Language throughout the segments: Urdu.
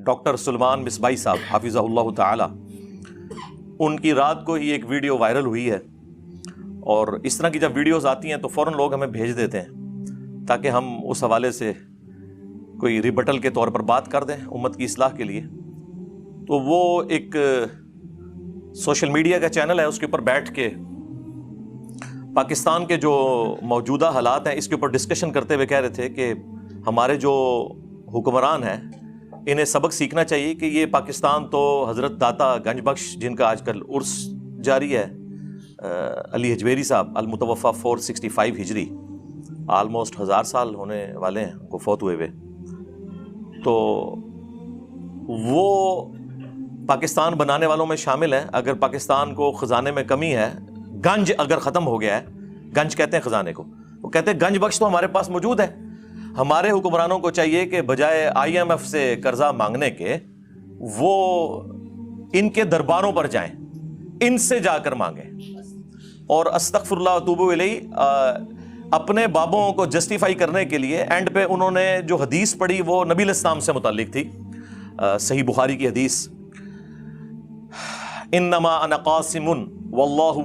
ڈاکٹر سلمان مصباحی صاحب حافظہ اللہ تعالی، ان کی رات کو ہی ایک ویڈیو وائرل ہوئی ہے، اور اس طرح کی جب ویڈیوز آتی ہیں تو فوراً لوگ ہمیں بھیج دیتے ہیں تاکہ ہم اس حوالے سے کوئی ریبٹل کے طور پر بات کر دیں امت کی اصلاح کے لیے۔ تو وہ ایک سوشل میڈیا کا چینل ہے، اس کے اوپر بیٹھ کے پاکستان کے جو موجودہ حالات ہیں اس کے اوپر ڈسکشن کرتے ہوئے کہہ رہے تھے کہ ہمارے جو حکمران ہیں انہیں سبق سیکھنا چاہیے کہ یہ پاکستان تو حضرت داتا گنج بخش، جن کا آج کل عرس جاری ہے، علی حجویری صاحب المتوفہ 465 ہجری، آلموسٹ 1000 سال ہونے والے ہیں ان کو فوت ہوئے ہوئے، تو وہ پاکستان بنانے والوں میں شامل ہیں۔ اگر پاکستان کو خزانے میں کمی ہے، گنج اگر ختم ہو گیا ہے، گنج کہتے ہیں خزانے کو، وہ کہتے ہیں گنج بخش تو ہمارے پاس موجود ہے۔ ہمارے حکمرانوں کو چاہیے کہ بجائے IMF سے قرضہ مانگنے کے وہ ان کے درباروں پر جائیں، ان سے جا کر مانگیں، اور استغفر اللہ واتوب الیہ اپنے بابوں کو جسٹیفائی کرنے کے لیے اینڈ پہ انہوں نے جو حدیث پڑھی وہ نبی علیہ السلام سے متعلق تھی، صحیح بخاری کی حدیث، انما انا قاسم واللہ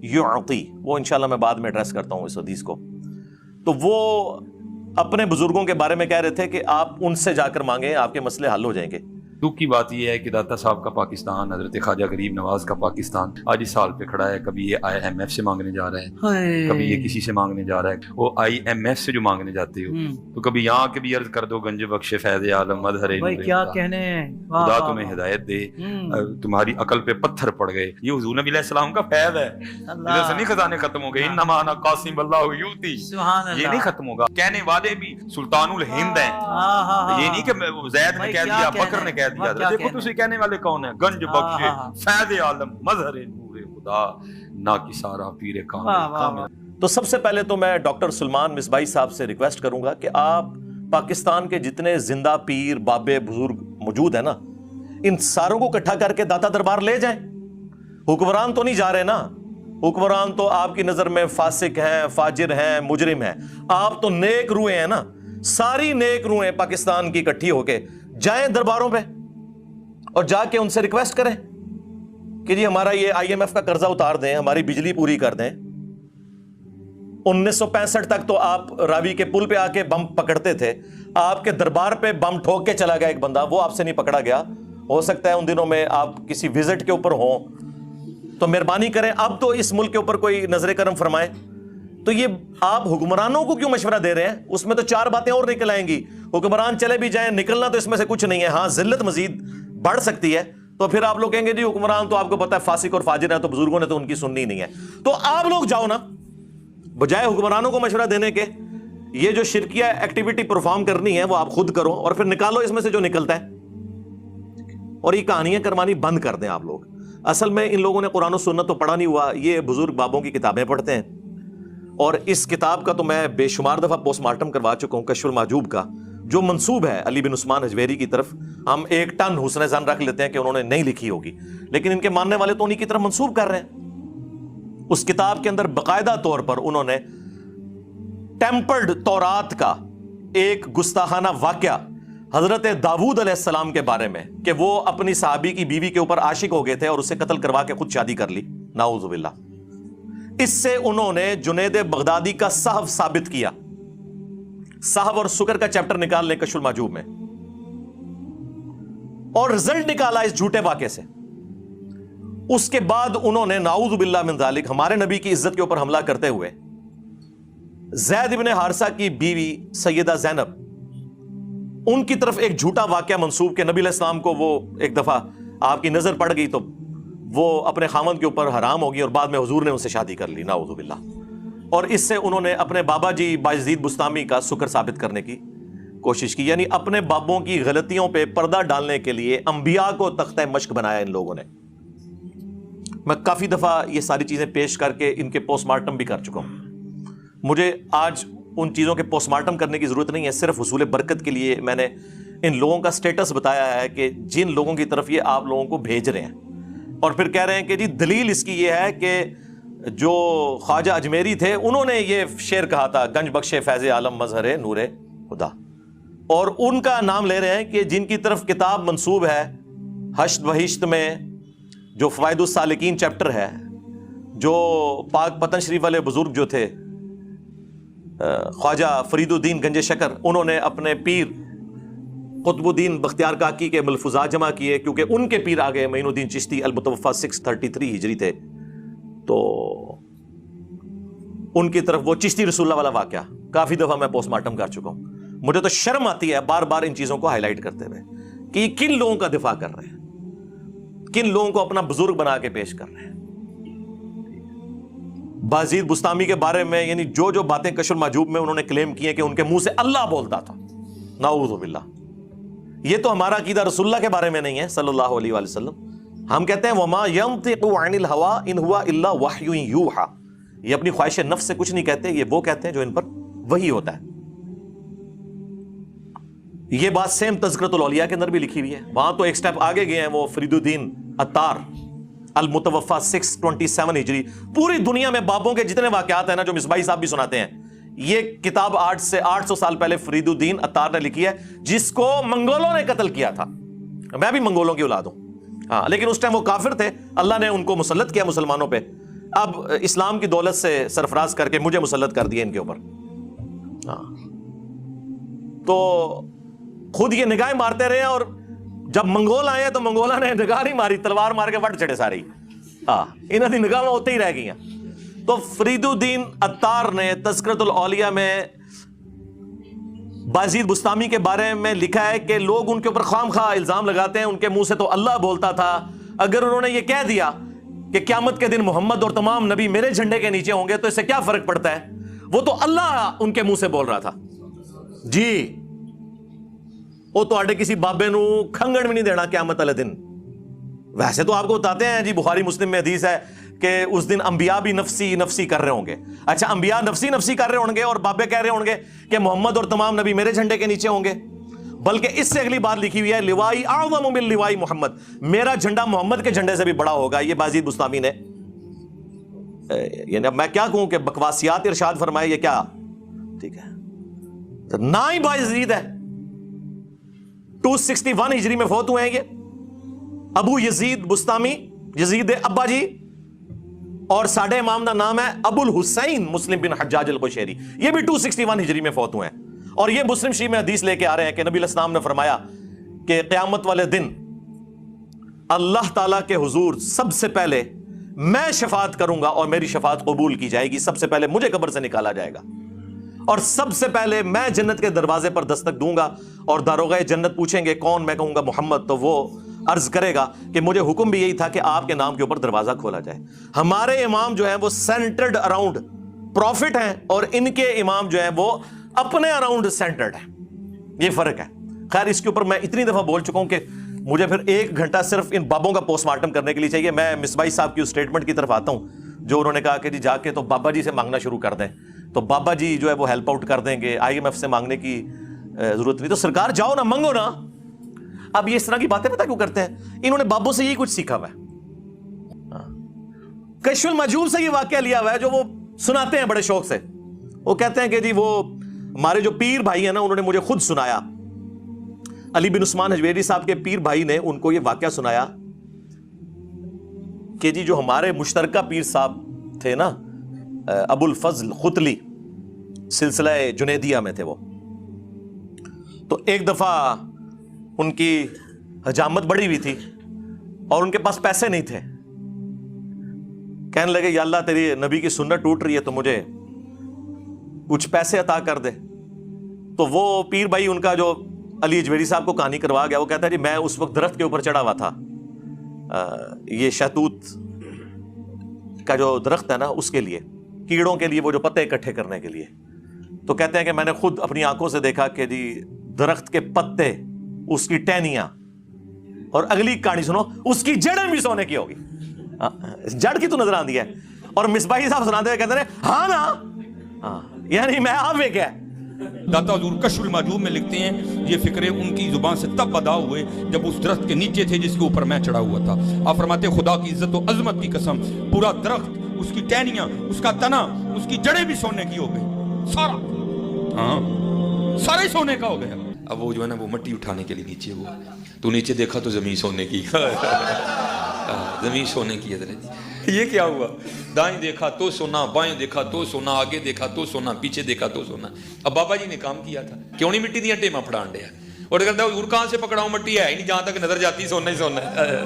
یعطی، وہ انشاءاللہ میں بعد میں ایڈریس کرتا ہوں اس حدیث کو۔ تو وہ اپنے بزرگوں کے بارے میں کہہ رہے تھے کہ آپ ان سے جا کر مانگیں، آپ کے مسئلے حل ہو جائیں گے۔ دکھ کی بات یہ ہے کہ داتا صاحب کا پاکستان، حضرت خواجہ غریب نواز کا پاکستان آج اس حال پہ کھڑا ہے۔ کبھی یہ IMF سے مانگنے جا رہا ہے، کبھی یہ کسی سے مانگنے جا رہا ہے۔ وہ IMF سے جو مانگنے جاتے ہو تو کبھی یہاں کے بھی عرض کر دو گنج بخش فیض عالم مظہر نور کیا کہنے ہیں، خدا تمہیں ہدایت دے، تمہاری عقل پہ پتھر پڑ گئے۔ یہ حضور نبی علیہ السلام کا فیض ہے، ادھر سے نہیں خزانے ختم ہو گئے۔ انما انا قاسم اللہ یؤتی، یہ نہیں ختم ہوگا۔ کہنے والے بھی سلطان الہند ہیں، یہ نہیں کہ زید نے کہہ دیا، بکر نے کہہ دیا۔ دیکھو تسی کہنے والے کون ہیں؟ گنج بخش فیض عالم مظہر نور خدا نا کی سارا پیر کامل۔ تو سب سے پہلے تو میں ڈاکٹر سلمان مصباحی صاحب سے ریکویسٹ کروں گا کہ آپ پاکستان کے جتنے زندہ پیر بابے بزرگ موجود ہیں نا، ان ساروں کو اکٹھا کر کے داتا دربار لے جائیں۔ حکمران تو نہیں جا رہے نا، حکمران تو آپ کی نظر میں فاسق ہیں، فاجر ہیں، مجرم ہیں، آپ تو نیک روحیں ہیں نا، ساری نیک روحیں پاکستان کی اکٹھی ہو کے جائیں درباروں پہ اور جا کے ان سے ریکویسٹ کریں کہ جی ہمارا یہ IMF کا قرضہ اتار دیں، ہماری بجلی پوری کر دیں۔ 1965 تک تو آپ راوی کے پل پہ آ کے بم پکڑتے تھے، آپ کے دربار پہ بم ٹھوک کے چلا گیا ایک بندہ، وہ آپ سے نہیں پکڑا گیا۔ ہو سکتا ہے ان دنوں میں آپ کسی وزٹ کے اوپر ہوں، تو مہربانی کریں اب تو اس ملک کے اوپر کوئی نظر کرم فرمائیں۔ تو یہ آپ حکمرانوں کو کیوں مشورہ دے رہے ہیں؟ اس میں تو 4 باتیں اور نکل آئیں گی۔ حکمران چلے بھی جائیں، نکلنا تو اس میں سے کچھ نہیں ہے، ہاں ذلت مزید بڑھ سکتی ہے۔ تو پھر آپ لوگ کہیں گے جی حکمران تو آپ کو پتا ہے فاسق اور فاجر ہے، تو بزرگوں نے تو ان کی سننی نہیں ہے۔ تو آپ لوگ جاؤ نا، بجائے حکمرانوں کو مشورہ دینے کے، یہ جو شرکیہ ایکٹیویٹی پرفارم کرنی ہے وہ آپ خود کرو، اور پھر نکالو اس میں سے جو نکلتا ہے، اور یہ کہانیاں کروانی بند کر دیں آپ لوگ۔ اصل میں ان لوگوں نے قرآن و سنت تو پڑھا نہیں ہوا، یہ بزرگ بابوں کی کتابیں پڑھتے ہیں، اور اس کتاب کا تو میں بے شمار دفعہ پوسٹ مارٹم کروا چکا ہوں، کشف المحجوب کا، جو منسوب ہے علی بن عثمان حجویری کی طرف۔ ہم 1 ٹن حسن ظن رکھ لیتے ہیں کہ انہوں نے نہیں لکھی ہوگی، لیکن ان کے ماننے والے تو انہی کی طرف منسوب کر رہے ہیں۔ اس کتاب کے اندر باقاعدہ طور پر انہوں نے ٹیمپرڈ تورات کا ایک گستاخانہ واقعہ حضرت داؤد علیہ السلام کے بارے میں، کہ وہ اپنی صحابی کی بیوی کے اوپر عاشق ہو گئے تھے اور اسے قتل کروا کے خود شادی کر لی، نعوذ باللہ۔ اس سے انہوں نے جنید بغدادی کا صحف ثابت کیا، صحف اور سکر کا چیپٹر نکال لیں کشف المحجوب میں، اور رزلٹ نکالا اس جھوٹے واقعے سے۔ اس کے بعد انہوں نے نعوذ باللہ من ذالک ہمارے نبی کی عزت کے اوپر حملہ کرتے ہوئے زید ابن حارثہ کی بیوی سیدہ زینب، ان کی طرف ایک جھوٹا واقعہ منسوب کہ نبی علیہ السلام کو وہ ایک دفعہ آپ کی نظر پڑ گئی تو وہ اپنے خامند کے اوپر حرام ہو گئی، اور بعد میں حضور نے ان سے شادی کر لی، نعوذ باللہ۔ اور اس سے انہوں نے اپنے بابا جی بایزید بستامی کا سکر ثابت کرنے کی کوشش کی، یعنی اپنے بابوں کی غلطیوں پہ پردہ ڈالنے کے لیے انبیاء کو تختہ مشق بنایا ان لوگوں نے۔ میں کافی دفعہ یہ ساری چیزیں پیش کر کے ان کے پوسٹ مارٹم بھی کر چکا ہوں۔ مجھے آج ان چیزوں کے پوسٹ مارٹم کرنے کی ضرورت نہیں ہے، صرف حصول برکت کے لیے میں نے ان لوگوں کا سٹیٹس بتایا ہے کہ جن لوگوں کی طرف یہ آپ لوگوں کو بھیج رہے ہیں، اور پھر کہہ رہے ہیں کہ جی دلیل اس کی یہ ہے کہ جو خواجہ اجمیری تھے انہوں نے یہ شعر کہا تھا، گنج بخش فیض عالم مظہر نور خدا۔ اور ان کا نام لے رہے ہیں کہ جن کی طرف کتاب منسوب ہے حشد بہشت میں جو فوائد السالکین چیپٹر ہے، جو پاک پتن شریف والے بزرگ جو تھے خواجہ فرید الدین گنج شکر، انہوں نے اپنے پیر قطب الدین بختیار کاکی کے ملفوظات جمع کیے، کیونکہ ان کے پیر آگے معین الدین چشتی المتوفی 633 ہجری تھے، تو ان کی طرف وہ چشتی رسول اللہ والا واقعہ کافی دفعہ میں پوسٹ مارٹم کر چکا ہوں. مجھے تو شرم آتی ہے بار بار ان چیزوں کو ہائی لائٹ کرتے ہوئے کہ یہ کن لوگوں کا دفاع کر رہے ہیں، کن لوگوں کو اپنا بزرگ بنا کے پیش کر رہے ہیں. بازید بستامی کے بارے میں یعنی جو جو باتیں کشف المحجوب میں انہوں نے کلیم کی ہیں کہ ان کے منہ سے اللہ بولتا تھا، نعوذ باللہ. یہ تو ہمارا عقیدہ رسول اللہ کے بارے میں نہیں ہے صلی اللہ علیہ وآلہ وسلم. ہم کہتے ہیں وما ينطق عن الهوى ان هو الا وحی یوحى. یہ اپنی خواہش نفس سے کچھ نہیں کہتے، یہ وہ کہتے ہیں جو ان پر وحی ہوتا ہے. یہ بات سیم تذکرۃ الاولیاء کے اندر بھی لکھی ہوئی ہے. وہاں تو ایک سٹیپ آگے گئے ہیں وہ فرید الدین عطار المتوفی 627 ہجری. پوری دنیا میں بابوں کے جتنے واقعات ہیں نا جو مصباحی صاحب بھی سناتے ہیں، یہ کتاب 800 سال پہلے فرید الدین عطار نے لکھی ہے، جس کو منگولوں نے قتل کیا تھا. میں بھی منگولوں کی اولاد ہوں ہاں، لیکن اس ٹائم وہ کافر تھے، اللہ نے ان کو مسلط کیا مسلمانوں پہ. اب اسلام کی دولت سے سرفراز کر کے مجھے مسلط کر دیا ان کے اوپر. ہاں تو خود یہ نگاہیں مارتے رہے، اور جب منگول آئے تو منگولہ نے نگاہ نہیں ماری، تلوار مار کے وٹ چڑے ساری. ہاں انہوں کی نگاہ ہوتے ہی رہ گئی ہیں. تو فرید الدین عطار نے تذکرۃ الاولیاء میں بازید بستامی کے بارے میں لکھا ہے کہ لوگ ان کے اوپر خام خواہ الزام لگاتے ہیں، ان کے منہ سے تو اللہ بولتا تھا. اگر انہوں نے یہ کہہ دیا کہ قیامت کے دن محمد اور تمام نبی میرے جھنڈے کے نیچے ہوں گے تو اس سے کیا فرق پڑتا ہے؟ وہ تو اللہ ان کے منہ سے بول رہا تھا. جی وہ تو کسی بابے نو کھنگڑ بھی نہیں دینا قیامت والے دن. ویسے تو آپ کو بتاتے ہیں جی بخاری مسلم میں حدیث ہے کہ اس دن انبیاء بھی نفسی نفسی کر رہے ہوں گے. اچھا انبیاء نفسی نفسی کر رہے ہوں گے اور بابے کہہ رہے ہوں گے کہ محمد اور تمام نبی میرے جھنڈے کے نیچے ہوں گے. بلکہ اس سے اگلی بات لکھی ہوئی ہے لوائی اعظم من لوائی محمد، میرا جھنڈا محمد کے جھنڈے سے بھی بڑا ہوگا. یہ بازید بستامی نے یعنی اب میں کیا کہوں کہ بکواسیات ارشاد فرمائے، یہ کیا ٹھیک ہے نہ ہی بازید ہے. 261 ہجری میں فوت ہوئے ہیں یہ ابو یزید بستامی، یزید ابا جی، اور ساڈے امام کا نام ہے ابو الحسین مسلم بن حجاج القشیری. یہ بھی 261 ہجری میں فوت ہوئے ہیں. اور یہ مسلم شریف میں حدیث لے کے آ رہے ہیں کہ نبی علیہ السلام نے فرمایا کہ قیامت والے دن اللہ تعالیٰ کے حضور سب سے پہلے میں شفاعت کروں گا اور میری شفاعت قبول کی جائے گی. سب سے پہلے مجھے قبر سے نکالا جائے گا اور سب سے پہلے میں جنت کے دروازے پر دستک دوں گا اور داروغہ جنت پوچھیں گے کون؟ میں کہوں گا محمد. تو وہ عرض کرے گا کہ مجھے حکم بھی یہی تھا کہ آپ کے نام کے اوپر دروازہ کھولا جائے. ہمارے امام جو ہیں وہ سینٹرڈ اراؤنڈ پروفٹ ہیں اور ان کے امام جو ہیں وہ اپنے اراؤنڈ سینٹرڈ ہیں. یہ فرق ہے. خیر اس کے اوپر میں اتنی دفعہ بول چکا ہوں کہ مجھے پھر 1 گھنٹہ صرف ان بابوں کا پوسٹ مارٹم کرنے کے لیے چاہیے. میں مصباحی صاحب کی اس سٹیٹمنٹ کی طرف آتا ہوں جو انہوں نے کہا کہ جی جا کے تو بابا جی سے مانگنا شروع کر دیں تو بابا جی جو ہے وہ ہیلپ آؤٹ کر دیں گے، IMF سے مانگنے کی ضرورت نہیں. تو سرکار جاؤ نا، منگو نا. اب یہ اس طرح کی باتیں پتہ کیوں کرتے ہیں؟ انہوں نے بابوں سے یہی کچھ سیکھا ہوا ہے. کشف المحجوب سے یہ واقعہ لیا ہوا ہے جو وہ سناتے ہیں بڑے شوق سے. وہ کہتے ہیں کہ جی وہ ہمارے جو پیر بھائی ہیں نا انہوں نے مجھے خود سنایا. علی بن عثمان حجویری صاحب کے پیر بھائی نے ان کو یہ واقعہ سنایا کہ جی جو ہمارے مشترکہ پیر صاحب تھے نا ابو الفضل خطلی، سلسلہ جنیدیہ میں تھے وہ، تو ایک دفعہ ان کی حجامت بڑی ہوئی تھی اور ان کے پاس پیسے نہیں تھے. کہنے لگے یا اللہ تیری نبی کی سنت ٹوٹ رہی ہے تو مجھے کچھ پیسے عطا کر دے. تو وہ پیر بھائی ان کا جو علی اجویری صاحب کو کہانی کروا گیا، وہ کہتا ہے جی میں اس وقت درخت کے اوپر چڑھا ہوا تھا، یہ شہتوت کا جو درخت ہے نا اس کے لیے، کیڑوں کے لیے وہ جو پتے اکٹھے کرنے کے لیے. تو کہتے ہیں کہ میں نے خود اپنی آنکھوں سے دیکھا کہ جی درخت کے پتے، اس کی ٹہنیاں، اور اگلی کہانی سنو اس کی جڑیں بھی سونے کی ہوگی. جڑ کی تو نظر آندی ہے. اور مصباحی صاحب سناتے ہوئے کہتے ہیں ہاں نا، یعنی میں آپ وے کیا داتا حضور کشف المحجوب میں لکھتے ہیں یہ فکرے ان کی زبان سے تب ادا ہوئے جب اس درخت کے نیچے تھے جس کے اوپر میں چڑھا ہوا تھا. آپ فرماتے خدا کی عزت و عظمت کی قسم پورا درخت، اس کی ٹہنیاں، اس کا تنا، اس کی جڑیں بھی سونے کی ہو گئی. سارا ہی سونے کا ہو گیا. اب وہ جو ہے نا وہ مٹی اٹھانے کے لیے نیچے ہوا, تو نیچے دیکھا تو زمین سونے کی, زمین سونے کی. حضرت یہ کیا ہوا؟ دائیں دیکھا تو سونا, بائیں دیکھا تو سونا, آگے دیکھا تو سونا, پیچھے دیکھا تو سونا. اب بابا جی نے کام کیا تھا, کیوں نہیں مٹی دیا ٹیما پھڑان ڈیا, اور کہتا ہے حضور کہاں سے پکڑاؤں, مٹی ہے ہی نہیں, جہاں تک نظر جاتی سونا ہی سونا ہے.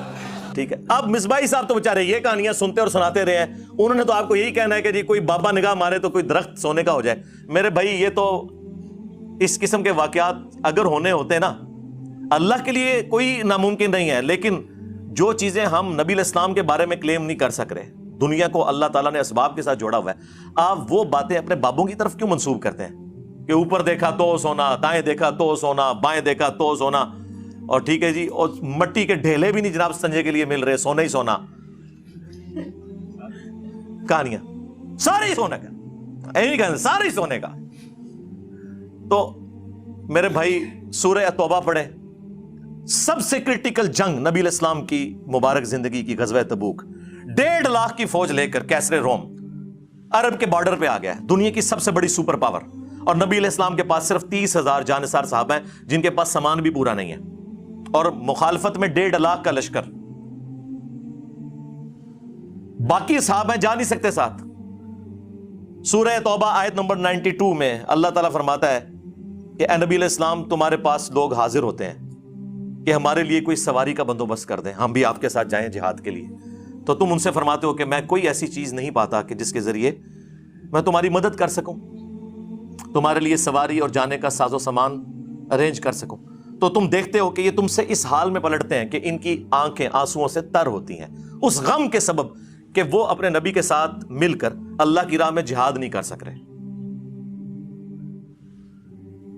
ٹھیک ہے. اب مصباحی صاحب تو بیچارے یہ کہانیاں سنتے اور سناتے رہے ہیں, انہوں نے تو آپ کو یہی کہنا ہے کہ جی کوئی بابا نگاہ مارے تو کوئی درخت سونے کا ہو جائے. میرے بھائی یہ تو اس قسم کے واقعات اگر ہونے ہوتے نا, اللہ کے لیے کوئی ناممکن نہیں ہے, لیکن جو چیزیں ہم نبی علیہ السلام کے بارے میں کلیم نہیں کر سک رہے, دنیا کو اللہ تعالیٰ نے اسباب کے ساتھ جوڑا ہوا ہے, آپ وہ باتیں اپنے بابوں کی طرف کیوں منسوب کرتے ہیں کہ اوپر دیکھا تو سونا, دائیں دیکھا تو سونا, بائیں دیکھا تو سونا, اور ٹھیک ہے جی, اور مٹی کے ڈھیلے بھی نہیں جناب سنجے کے لیے مل رہے, سونا ہی سونا. کہانیاں سارے ہی سونے کا, ایویں کہتے سارے ہی سونے کا. تو میرے بھائی سورہ توبہ پڑھیں. سب سے کرٹیکل جنگ نبی علیہ السلام کی مبارک زندگی کی غزوہ تبوک, 1.5 لاکھ کی فوج لے کر کیسر روم عرب کے بارڈر پہ آ گیا ہے, دنیا کی سب سے بڑی سپر پاور, اور نبی علیہ السلام کے پاس صرف 30,000 جانثار صحابہ ہیں جن کے پاس سامان بھی پورا نہیں ہے, اور مخالفت میں 1.5 لاکھ کا لشکر. باقی صحابہ جا نہیں سکتے ساتھ. سورہ توبہ آیت نمبر 92 میں اللہ تعالیٰ فرماتا ہے کہ اے نبی علیہ السلام, تمہارے پاس لوگ حاضر ہوتے ہیں کہ ہمارے لیے کوئی سواری کا بندوبست کر دیں, ہم بھی آپ کے ساتھ جائیں جہاد کے لیے. تو تم ان سے فرماتے ہو کہ میں کوئی ایسی چیز نہیں پاتا کہ جس کے ذریعے میں تمہاری مدد کر سکوں, تمہارے لیے سواری اور جانے کا ساز و سامان ارینج کر سکوں. تو تم دیکھتے ہو کہ یہ تم سے اس حال میں پلٹتے ہیں کہ ان کی آنکھیں آنسوؤں سے تر ہوتی ہیں, اس غم کے سبب کہ وہ اپنے نبی کے ساتھ مل کر اللہ کی راہ میں جہاد نہیں کر سک رہے.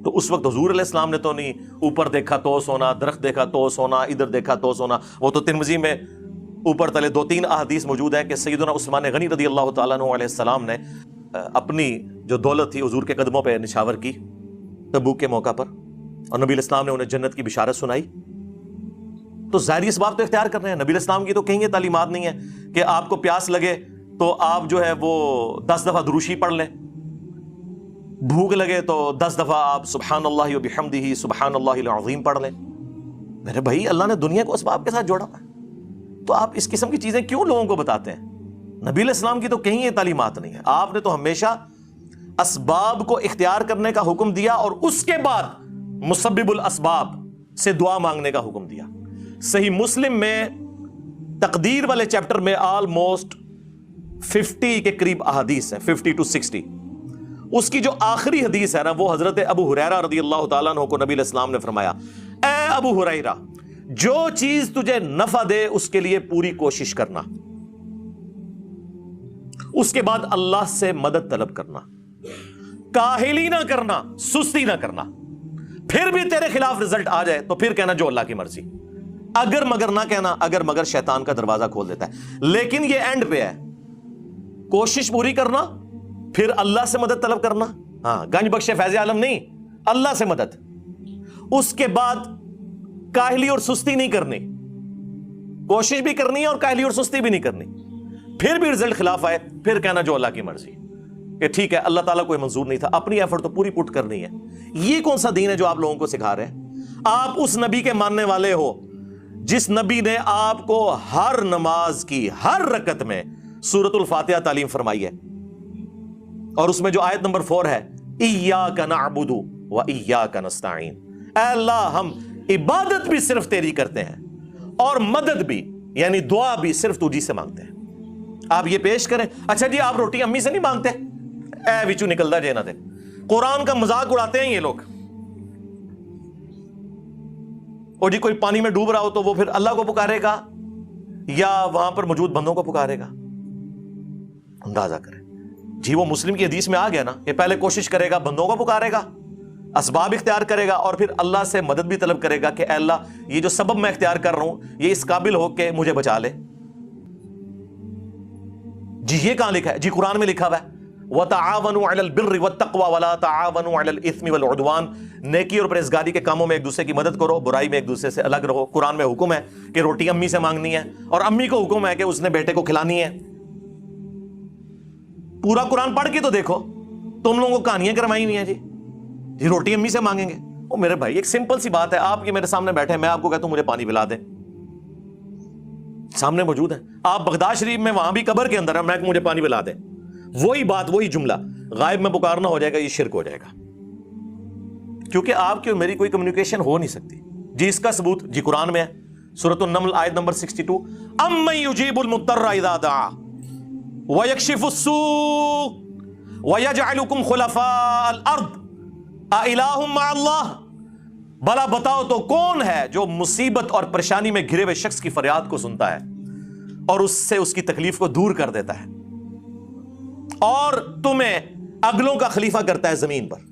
تو اس وقت حضور علیہ السلام نے تو نہیں اوپر دیکھا تو سونا, درخت دیکھا تو سونا, ادھر دیکھا تو سونا. وہ تو ترمذی میں اوپر تلے 2-3 احادیث موجود ہیں کہ سیدنا عثمان غنی رضی اللہ تعالیٰ عنہ علیہ السلام نے اپنی جو دولت تھی حضور کے قدموں پہ نشاور کی تبوک کے موقع پر, اور نبی علیہ السلام نے انہیں جنت کی بشارت سنائی. تو ظاہری اسباب تو اختیار کر رہے ہیں. نبی علیہ السلام کی تو کہیں یہ تعلیمات نہیں ہے کہ آپ کو پیاس لگے تو آپ جو ہے وہ 10 دفعہ دروشی پڑھ لیں, بھوک لگے تو 10 دفعہ آپ سبحان اللہ و بحمدہ سبحان اللہ العظیم پڑھ لیں. میرے بھائی اللہ نے دنیا کو اسباب کے ساتھ جوڑا ہے, تو آپ اس قسم کی چیزیں کیوں لوگوں کو بتاتے ہیں؟ نبی علیہ السلام کی تو کہیں یہ تعلیمات نہیں ہے. آپ نے تو ہمیشہ اسباب کو اختیار کرنے کا حکم دیا, اور اس کے بعد مسبب الاسباب سے دعا مانگنے کا حکم دیا. صحیح مسلم میں تقدیر والے چیپٹر میں آلموسٹ 50 کے قریب احادیث ہیں, 50 to 60. اس کی جو آخری حدیث ہے نا, وہ حضرت ابو ہریرہ رضی اللہ تعالیٰ عنہ کو نبی علیہ السلام نے فرمایا, اے ابو ہریرہ, جو چیز تجھے نفع دے اس کے لیے پوری کوشش کرنا, اس کے بعد اللہ سے مدد طلب کرنا, کاہلی نہ کرنا, سستی نہ کرنا. پھر بھی تیرے خلاف رزلٹ آ جائے تو پھر کہنا جو اللہ کی مرضی, اگر مگر نہ کہنا, اگر مگر شیطان کا دروازہ کھول دیتا ہے. لیکن یہ اینڈ پہ ہے, کوشش پوری کرنا, پھر اللہ سے مدد طلب کرنا. ہاں, گنج بخش فیض عالم نہیں, اللہ سے مدد. اس کے بعد کاہلی اور سستی نہیں کرنی, کوشش بھی کرنی ہے اور کاہلی اور سستی بھی نہیں کرنی. پھر بھی رزلٹ خلاف آئے پھر کہنا جو اللہ کی مرضی, کہ ٹھیک ہے اللہ تعالیٰ کوئی منظور نہیں تھا, اپنی ایفرٹ تو پوری پٹ کرنی ہے. یہ کون سا دین ہے جو آپ لوگوں کو سکھا رہے ہیں؟ آپ اس نبی کے ماننے والے ہو جس نبی نے آپ کو ہر نماز کی ہر رکعت میں سورۃ الفاتحہ تعلیم فرمائی ہے, اور اس میں جو آیت نمبر 4 ہے, ایاک نعبد و ایاک نستعین, اے اللہ ہم عبادت بھی صرف تیری کرتے ہیں اور مدد بھی یعنی دعا بھی صرف تجھی سے مانگتے ہیں. آپ یہ پیش کریں, اچھا جی آپ روٹی امی سے نہیں مانگتے, اے وچو نکلدا جے نہ دے. قرآن کا مذاق اڑاتے ہیں یہ لوگ, اور جی کوئی پانی میں ڈوب رہا ہو تو وہ پھر اللہ کو پکارے گا یا وہاں پر موجود بندوں کو پکارے گا. اندازہ کریں جی, وہ مسلم کی حدیث میں آ گیا نا کہ پہلے کوشش کرے گا, بندوں کو پکارے گا, اسباب اختیار کرے گا, اور پھر اللہ سے مدد بھی طلب کرے گا کہ اے اللہ یہ جو سبب میں اختیار کر رہا ہوں یہ اس قابل ہو کہ مجھے بچا لے. جی یہ کہاں لکھا ہے؟ جی قرآن میں لکھا ہوا ہے, وَتَعَاوَنُوا عَلَى الْبِرِّ وَالتَّقْوَى وَلَا تَعَاوَنُوا عَلَى الْإِثْمِ وَالْعُدْوَانِ. نیکی اور پرہیزگاری کے کاموں میں ایک دوسرے کی مدد کرو, برائی میں ایک دوسرے سے الگ رہو. قرآن میں حکم ہے کہ روٹی امی سے مانگنی ہے, اور امی کو حکم ہے کہ اس نے بیٹے کو کھلانی ہے. پورا قرآن پڑھ کے تو دیکھو, تم لوگوں کو کہانیاں کروائی ہوئی ہیں جی روٹی امی سے مانگیں گے. او میرے بھائی ایک سمپل سی بات ہے, آپ یہ میرے سامنے بیٹھے ہیں, میں آپ کو کہتا ہوں مجھے پانی پلا دیں, سامنے موجود ہے, آپ بغداد شریف میں وہاں بھی قبر کے اندر ہے, میں مجھے پانی پلا دیں, وہی بات وہی جملہ غائب میں پکارنا ہو جائے گا, یہ شرک ہو جائے گا, کیونکہ آپ کی اور میری کوئی کمیونیکیشن ہو نہیں سکتی. جی اس کا ثبوت جی قرآن میں ہے, سورۃ النمل آیت نمبر 62, امن یجیب المضطر اذا دعا ویکشف السوء ویجعلکم خلفاء الارض االہ مع اللہ, بھلا بتاؤ تو کون ہے جو مصیبت اور پریشانی میں گھرے ہوئے شخص کی فریاد کو سنتا ہے اور اس سے اس کی تکلیف کو دور کر دیتا ہے اور تمہیں اگلوں کا خلیفہ کرتا ہے زمین پر.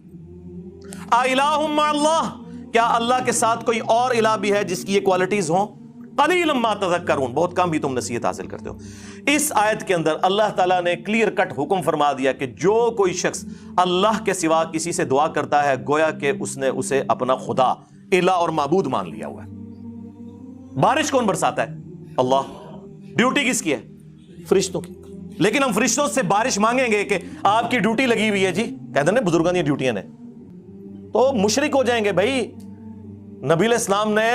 االہ مع اللہ, کیا اللہ کے ساتھ کوئی اور الہ بھی ہے جس کی یہ کوالٹیز ہوں؟ قلیلا ما تذکرون, بہت کم بھی تم نصیحت حاصل کرتے ہو. اس آیت کے اندر اللہ تعالیٰ نے کلیئر کٹ حکم فرما دیا کہ جو کوئی شخص اللہ کے سوا کسی سے دعا کرتا ہے گویا کہ اس نے اسے اپنا خدا, الہ اور معبود مان لیا ہوا ہے. بارش کون برساتا ہے؟ اللہ. ڈیوٹی کس کی ہے؟ فرشتوں کی. لیکن ہم فرشتوں سے بارش مانگیں گے کہ آپ کی ڈیوٹی لگی ہوئی ہے جی, کہتے ہیں بزرگوں کی ڈیوٹیاں نے, تو مشرک ہو جائیں گے بھائی. نبی علیہ السلام نے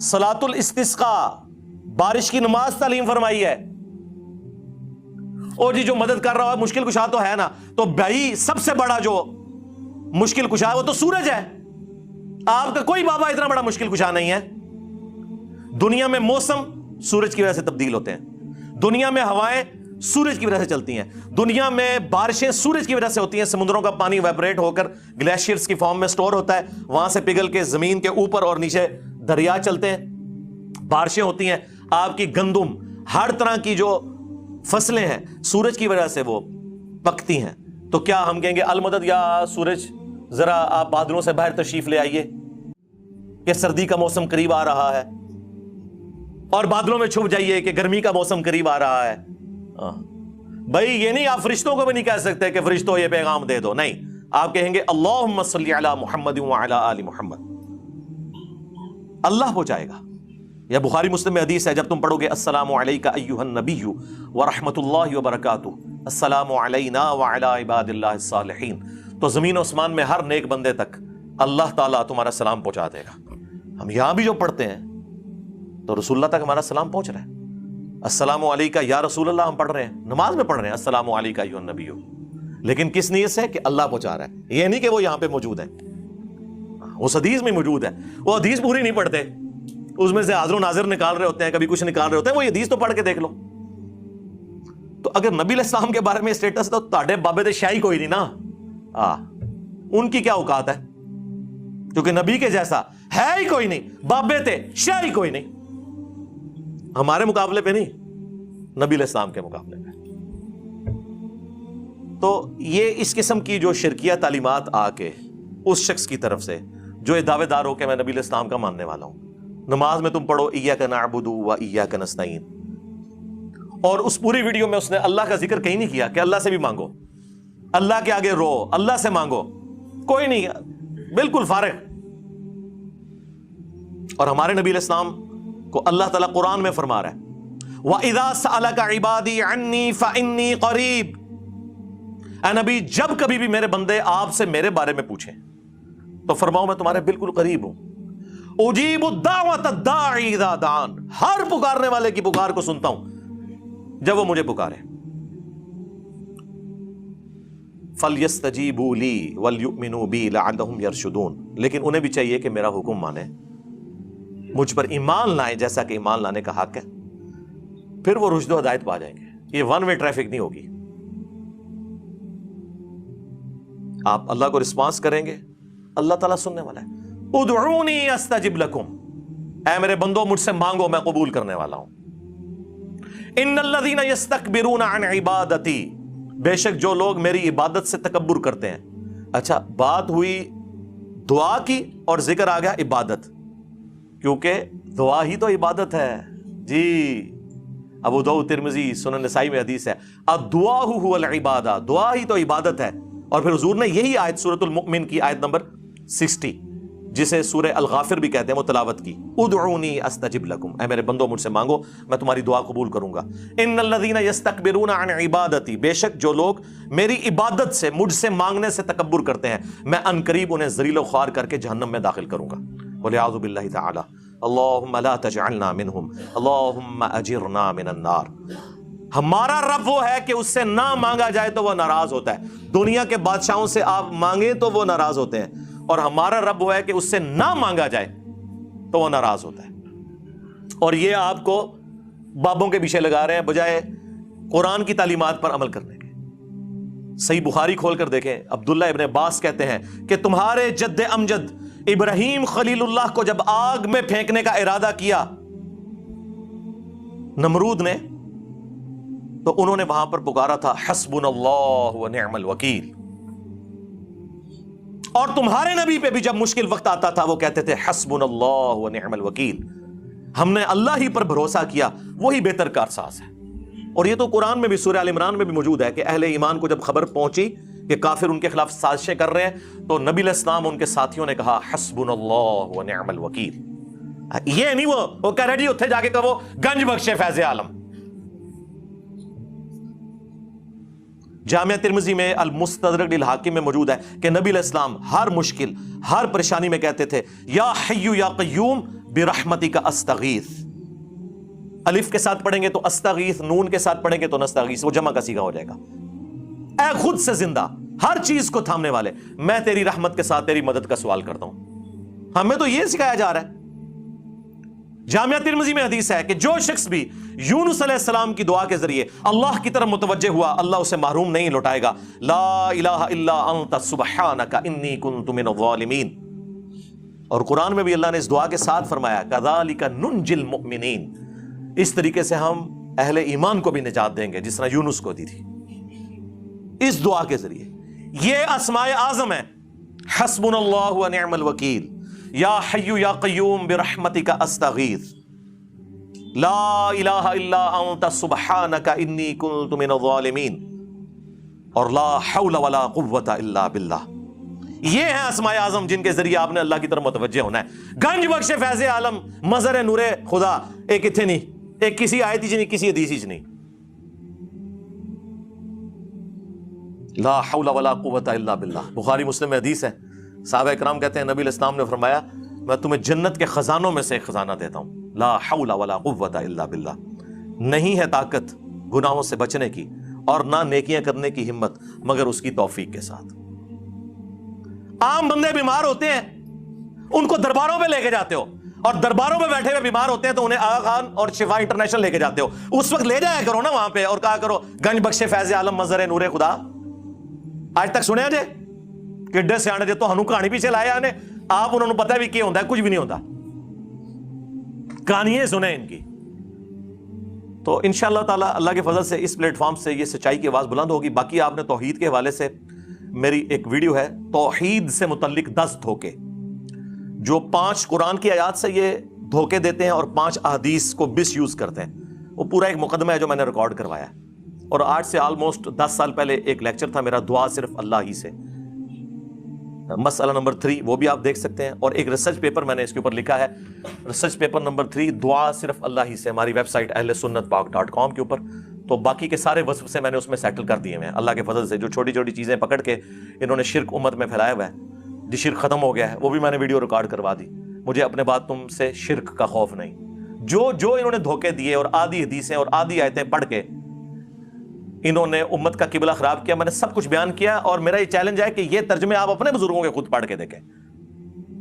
صلاۃ الاستسقاء, بارش کی نماز تعلیم فرمائی ہے. اور جی جو مدد کر رہا ہے مشکل کشا تو ہے نا, تو بھائی سب سے بڑا جو مشکل کشا ہے وہ تو سورج ہے. آپ کا کوئی بابا اتنا بڑا مشکل کشا نہیں ہے. دنیا میں موسم سورج کی وجہ سے تبدیل ہوتے ہیں, دنیا میں ہوائیں سورج کی وجہ سے چلتی ہیں, دنیا میں بارشیں سورج کی وجہ سے ہوتی ہیں. سمندروں کا پانی ویپریٹ ہو کر گلیشیئرز کی فارم میں سٹور ہوتا ہے, وہاں سے پگھل کے زمین کے اوپر اور نیچے دریا چلتے ہیں, بارشیں ہوتی ہیں. آپ کی گندم ہر طرح کی جو فصلیں ہیں سورج کی وجہ سے وہ پکتی ہیں. تو کیا ہم کہیں گے المدد یا سورج ذرا آپ بادلوں سے باہر تشریف لے آئیے کہ سردی کا موسم قریب آ رہا ہے, اور بادلوں میں چھپ جائیے کہ گرمی کا موسم قریب آ رہا ہے. بھائی یہ نہیں, آپ فرشتوں کو بھی نہیں کہہ سکتے کہ فرشتوں یہ پیغام دے دو, نہیں. آپ کہیں گے اللہم صلی علی محمد وعلی آل محمد, اللہ پہنچائے گا. یا بخاری مسلم میں حدیث ہے, جب تم پڑھو گے السلام علیکہ ایہا النبی ورحمۃ اللہ وبرکاتہ, السلام علینا وعلی عباد اللہ الصالحین, تو زمین و اسمان میں ہر نیک بندے تک اللہ تعالیٰ تمہارا سلام پہنچا دے گا. ہم یہاں بھی جو پڑھتے ہیں تو رسول اللہ تک ہمارا سلام پہنچ رہا ہے. السلام علیکہ یا رسول اللہ ہم پڑھ رہے ہیں, نماز میں پڑھ رہے ہیں السلام علیکہ ایھا النبی, لیکن کس نیت سے کہ اللہ پہنچا رہا ہے. یہ نہیں کہ وہ یہاں پہ موجود ہے, اس حدیث میں موجود ہے. وہ حدیث پوری نہیں پڑھتے, اس میں سے حاضر و ناظر نکال رہے ہوتے ہیں, کبھی کچھ نکال رہے ہوتے ہیں. وہ حدیث تو پڑھ کے دیکھ لو. تو اگر نبی علیہ السلام کے بارے میں اسٹیٹس تو تاڑے بابے دے شاہی کوئی نہیں نا, ان کی کیا اوقات ہے, کیونکہ نبی کے جیسا ہے ہی کوئی نہیں, بابے تھے شاہی کوئی نہیں. ہمارے مقابلے پہ نہیں, نبی علیہ السلام کے مقابلے پہ. تو یہ اس قسم کی جو شرکیہ تعلیمات آ کے اس شخص کی طرف سے جو یہ دعوے دار ہو کہ میں نبی علیہ السلام کا ماننے والا ہوں, نماز میں تم پڑھو ایاک نعبد و ایاک نستعین, اور اس پوری ویڈیو میں اس نے اللہ کا ذکر کہیں نہیں کیا کہ اللہ سے بھی مانگو, اللہ کے آگے رو, اللہ سے مانگو, کوئی نہیں, بالکل فارغ. اور ہمارے نبی علیہ السلام کو اللہ تعالیٰ قرآن میں فرما رہا ہے وَإِذَا سَأَلَكَ عِبَادِي عَنِّي فَإِنِّي قَرِيبٌ, اے نبی جب کبھی بھی میرے بندے آپ سے میرے بارے میں پوچھیں تو فرماؤ میں تمہارے بالکل قریب ہوں. اجیب الدعوۃ الداعی اذا دعان, ہر پکارنے والے کی پکار کو سنتا ہوں جب وہ مجھے پکارے. فَلْيَسْتَجِيبُوا لِي وَلْيُؤْمِنُوا بِي لَعَلَّهُمْ يَرْشُدُونَ, لیکن انہیں بھی چاہیے کہ میرا حکم مانے, مجھ پر ایمان لائیں جیسا کہ ایمان لانے کا حق ہے, پھر وہ رشد و ہدایت پا جائیں گے. یہ ون وے ٹریفک نہیں ہوگی. آپ اللہ کو رسپانس کریں گے, اللہ تعالیٰ سننے والا ہے. ادعونی استجب لکم, اے میرے بندو مجھ سے مانگو میں قبول کرنے والا ہوں. ان الذین یستکبرون عن عبادتی, بے شک جو لوگ میری عبادت سے تکبر کرتے ہیں. اچھا بات ہوئی دعا کی اور ذکر آ گیا عبادت, کیونکہ دعا ہی تو عبادت ہے جی. ابو داؤد ترمذی سنن نسائی میں حدیث ہے الدعاء هو العبادہ, دعا ہی تو عبادت ہے. اور پھر حضور نے یہی آیت سورۃ المؤمن کی آیت نمبر 60 جسے سورہ الغافر بھی کہتے ہیں، وہ تلاوت کی، ادعونی استجب لکم، اے میرے بندو مجھ سے مانگو میں تمہاری دعا قبول کروں گا۔ ان الذین یستکبرون عن عبادتی، بے شک جو لوگ میری عبادت سے، مجھ سے مانگنے سے تکبر کرتے ہیں، میں ان قریب انہیں ذلیل و خوار کر کے جہنم میں داخل کروں گا۔ والعیاذ باللہ تعالی۔ اللہم لا تجعلنا منہم، اللہم اجرنا من النار۔ ہمارا رب وہ ہے کہ اس سے نہ مانگا جائے تو وہ ناراض ہوتا ہے۔ دنیا کے بادشاہوں سے آپ مانگیں تو وہ ناراض ہوتے ہیں، اور ہمارا رب وہ ہے کہ اس سے نہ مانگا جائے تو وہ ناراض ہوتا ہے۔ اور یہ آپ کو بابوں کے پیچھے لگا رہے ہیں بجائے قرآن کی تعلیمات پر عمل کرنے کے۔ صحیح بخاری کھول کر دیکھیں، عبداللہ ابن عباس کہتے ہیں کہ تمہارے جد امجد ابراہیم خلیل اللہ کو جب آگ میں پھینکنے کا ارادہ کیا نمرود نے، تو انہوں نے وہاں پر پکارا تھا حسبنا اللہ و نعم الوکیل، اور تمہارے نبی پہ بھی جب مشکل وقت آتا تھا وہ کہتے تھے حسبنا اللہ و نعم الوکیل، ہم نے اللہ ہی پر بھروسہ کیا، وہی بہتر کارساز ہے۔ اور یہ تو قرآن میں بھی سورہ آل عمران میں بھی موجود ہے کہ اہل ایمان کو جب خبر پہنچی کہ کافر ان کے خلاف سازشیں کر رہے ہیں تو نبی علیہ السلام ان کے ساتھیوں نے کہا حسبنا اللہ و نعم الوکیل۔ یہ نہیں وہ کہہ رہے جی اتھے جا کے کہو گنج بخشے فیض عالم۔ جامعہ ترمذی میں المستدرک للحاکم میں موجود ہے کہ نبی علیہ السلام ہر مشکل، ہر پریشانی میں کہتے تھے یا حی یا قیوم برحمتک استغیث۔ الف کے ساتھ پڑھیں گے تو استغیث، نون کے ساتھ پڑھیں گے تو نستغیث، وہ جمع کا صیغہ ہو جائے گا۔ اے خود سے زندہ، ہر چیز کو تھامنے والے، میں تیری رحمت کے ساتھ تیری مدد کا سوال کرتا ہوں۔ ہمیں تو یہ سکھایا جا رہا ہے۔ جامعہ ترمذی میں حدیث ہے کہ جو شخص بھی یونس علیہ السلام کی دعا کے ذریعے اللہ کی طرف متوجہ ہوا، اللہ اسے محروم نہیں لوٹائے گا۔ لا الہ الا انت سبحانک انی کنت من الظالمین۔ اور قرآن میں بھی اللہ نے اس دعا کے ساتھ فرمایا کذالک ننجی المؤمنین، اس طریقے سے ہم اہل ایمان کو بھی نجات دیں گے جس طرح یونس کو دی تھی، اس دعا کے ذریعے۔ یہ اسماء اعظم ہے، حسبنا اللہ و نعم الوکیل، یا حی یا قیوم برحمتک استغیث، لا الہ الا انت سبحانک انی کنت من الظالمین، اور لا حول ولا قوت الا باللہ۔ یہ ہیں اسماء اعظم جن کے ذریعے آپ نے اللہ کی طرف متوجہ ہونا ہے۔ گنج بخش فیض عالم، مظہر نور خدا، ایک اتنے نہیں، ایک کسی آیت ہی نہیں، کسی حدیث ہی نہیں۔ لا حول ولا قوت الا باللہ۔ بخاری مسلم میں حدیث ہے، صحابہ اکرام کہتے ہیں نبی علیہ السلام نے فرمایا میں تمہیں جنت کے خزانوں میں سے ایک خزانہ دیتا ہوں، لا حول ولا قوت الا باللہ۔ نہیں ہے طاقت گناہوں سے بچنے کی اور نہ نیکیاں کرنے کی ہمت مگر اس کی توفیق کے ساتھ۔ عام بندے بیمار ہوتے ہیں، ان کو درباروں پہ لے کے جاتے ہو، اور درباروں پہ بیٹھے ہوئے بیمار ہوتے ہیں تو انہیں آغا خان اور شفا انٹرنیشنل لے کے جاتے ہو، اس وقت لے جایا کرو نا وہاں پہ اور کہا کرو گنج بخش فیض عالم مظہر نور خدا۔ آج تک سنیا جے کڈے سیانے جے تو ہنو کہانی پیچھے لایا نے، آپ انہوں نے پتہ بھی کیا ہوتا ہے، کچھ بھی نہیں ہوتا، کہانیاں سنیں ان کی۔ تو انشاءاللہ تعالی اللہ کے فضل سے اس پلیٹ فارم سے یہ سچائی کی آواز بلند ہوگی۔ باقی آپ نے توحید کے حوالے سے میری ایک ویڈیو ہے توحید سے متعلق 10 دھوکے، جو 5 قرآن کی آیات سے یہ دھوکے دیتے ہیں اور 5 احادیث کو مس یوز کرتے ہیں، وہ پورا ایک مقدمہ ہے جو میں نے ریکارڈ کروایا ہے۔ اور آج سے آلموسٹ 10 سال پہلے ایک لیکچر تھا میرا، دعا صرف اللہ ہی سے، مسئلہ نمبر 3، وہ بھی آپ دیکھ سکتے ہیں۔ اور ایک ریسرچ پیپر میں نے اس کے اوپر لکھا ہے، ریسرچ پیپر نمبر 3 دعا صرف اللہ ہی سے، ہماری ویب سائٹ ahlsunnatpak.com کے اوپر۔ تو باقی کے سارے وصف سے میں نے اس میں سیٹل کر دیے ہیں اللہ کے فضل سے۔ جو چھوٹی چھوٹی چیزیں پکڑ کے انہوں نے شرک امت میں پھیلایا ہوا ہے، جو شرک ختم ہو گیا ہے، وہ بھی میں نے ویڈیو ریکارڈ کروا دی۔ مجھے اپنے بعد تم سے شرک کا خوف نہیں۔ جو انہوں نے دھوکے دیے اور آدھی حدیثیں اور آدھی آیتیں پڑھ کے انہوں نے امت کا قبلہ خراب کیا، میں نے سب کچھ بیان کیا۔ اور میرا یہ چیلنج ہے کہ یہ ترجمے آپ اپنے بزرگوں کے خود پڑھ کے دیکھیں،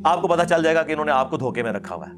آپ کو پتہ چل جائے گا کہ انہوں نے آپ کو دھوکے میں رکھا ہوا ہے۔